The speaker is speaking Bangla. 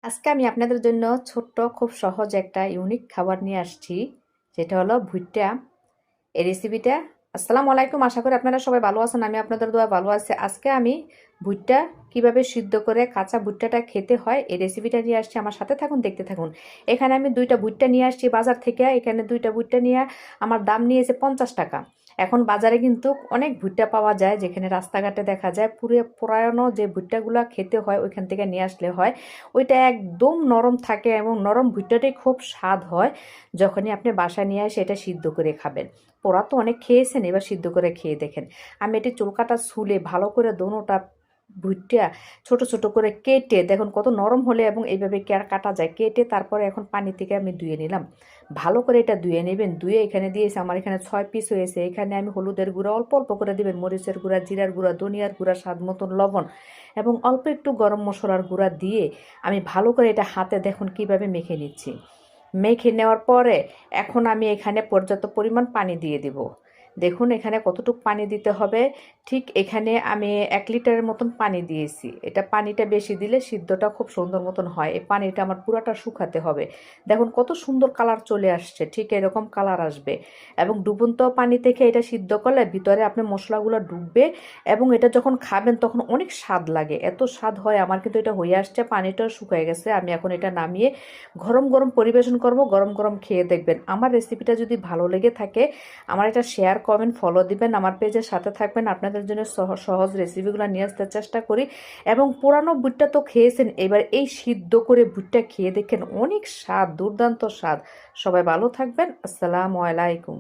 আজকে আমি আপনাদের জন্য ছোট্ট খুব সহজ একটা ইউনিক খাবার নিয়ে আসছি, যেটা হলো ভুট্টা। এই রেসিপিটা, আসসালামু আলাইকুম, আশা করি আপনারা সবাই ভালো আছেন। আমি আপনাদের দোয়া ভালো আছি। আজকে আমি ভুট্টা কিভাবে সিদ্ধ করে কাঁচা ভুট্টাটা খেতে হয় এই রেসিপিটা নিয়ে আসছি। আমার সাথে থাকুন, দেখতে থাকুন। এখানে আমি দুইটা ভুট্টা নিয়ে আসছি বাজার থেকে। এখানে দুইটা ভুট্টা নিয়ে আমার দাম নিয়েছে 50 টাকা। এখন বাজারে কিন্তু অনেক ভুট্টা পাওয়া যায়, যেখানে রাস্তাঘাটে দেখা যায় পুরানো যে ভুট্টাগুলো খেতে হয় ওইখান থেকে নিয়ে আসলে হয়। ওইটা একদম নরম থাকে এবং নরম ভুট্টাটাই খুব স্বাদ হয় যখনই আপনি বাসায় নিয়ে এসে এটা সিদ্ধ করে খাবেন। পোড়া তো অনেক খেয়েছেন, এবার সিদ্ধ করে খেয়ে দেখেন। আমি এটি চুলকাটা ছুলে ভালো করে দোনোটা ভুট্টা ছোট ছোট করে কেটে দেখুন কত নরম হলে এবং এইভাবে কাটা যায়। কেটে তারপরে এখন পানি থেকে আমি ধুয়ে নিলাম। ভালো করে এটা ধুয়ে নেবেন। ধুয়ে এখানে দিয়েছে, আমার এখানে 6 পিস হয়েছে। এখানে আমি হলুদের গুঁড়া অল্প অল্প করে দিবেন, মরিচের গুঁড়া, জিরার গুঁড়া, ধনিয়ার গুঁড়া, স্বাদ মতন লবণ এবং অল্প একটু গরম মশলার গুঁড়া দিয়ে আমি ভালো করে এটা হাতে দেখুন কিভাবে মেখে নিচ্ছি। মেখে নেওয়ার পরে এখন আমি এখানে পর্যাপ্ত পরিমাণ পানি দিয়ে দিব। দেখুন এখানে কতটুকু পানি দিতে হবে। ঠিক এখানে আমি 1 লিটারের মতন পানি দিয়েছি। এটা পানিটা বেশি দিলে সিদ্ধটা খুব সুন্দর মতন হয়। এই পানিটা আমার পুরাটা শুকাতে হবে। দেখুন কত সুন্দর কালার চলে আসছে, ঠিক এরকম কালার আসবে। এবং ডুবন্ত পানি থেকে এটা সিদ্ধ করলে ভিতরে আপনি মশলাগুলো ডুববে এবং এটা যখন খাবেন তখন অনেক স্বাদ লাগে, এত স্বাদ হয়। আমার কিন্তু এটা হয়ে আসছে, পানিটাও শুকিয়ে গেছে। আমি এখন এটা নামিয়ে গরম গরম পরিবেশন করব। গরম গরম খেয়ে দেখবেন। আমার রেসিপিটা যদি ভালো লেগে থাকে আমার এটা শেয়ার, কমেন্ট, ফলো দিবেন। আমার পেজের সাথে থাকবেন। আপনাদের জন্য সহজ রেসিপিগুলো নিয়ে আসতে চেষ্টা করি। এবং পুরানো ভুট্টা তো খেয়েছেন, এবার এই সিদ্ধ করে ভুট্টা খেয়ে দেখেন, অনেক স্বাদ, দুর্দান্ত স্বাদ। সবাই ভালো থাকবেন। আসসালামু আলাইকুম।